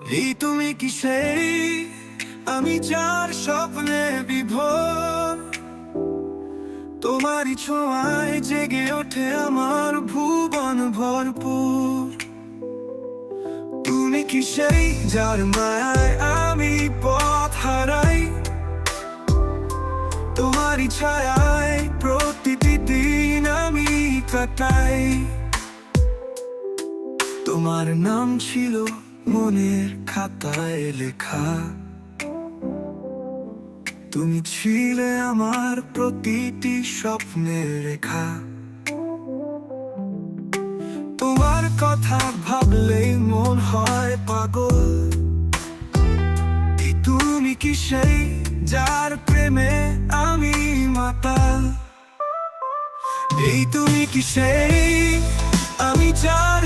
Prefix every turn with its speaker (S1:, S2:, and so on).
S1: এই তুমি কি সেই আমি যার স্বপ্নে বিভোর, তোমারই ছোঁয়ায় জেগে ওঠে আমার ভুবন ভরপুর। তুমি কি সেই যার মায়ায় আমি পথ হারাই, তোমারই ছায়ায় প্রতিটি দিন আমি কাটাই। তোমার নাম ছিল মনের খাতায় লেখা, তুমি ছিলে আমার প্রতিটি স্বপ্নের রেখা। তোমার কথা ভাবলেই মন হয় পাগল, এই তুমি কি সেই যার প্রেমে আমি মাতাল। এই তুমি কি সেই আমি যার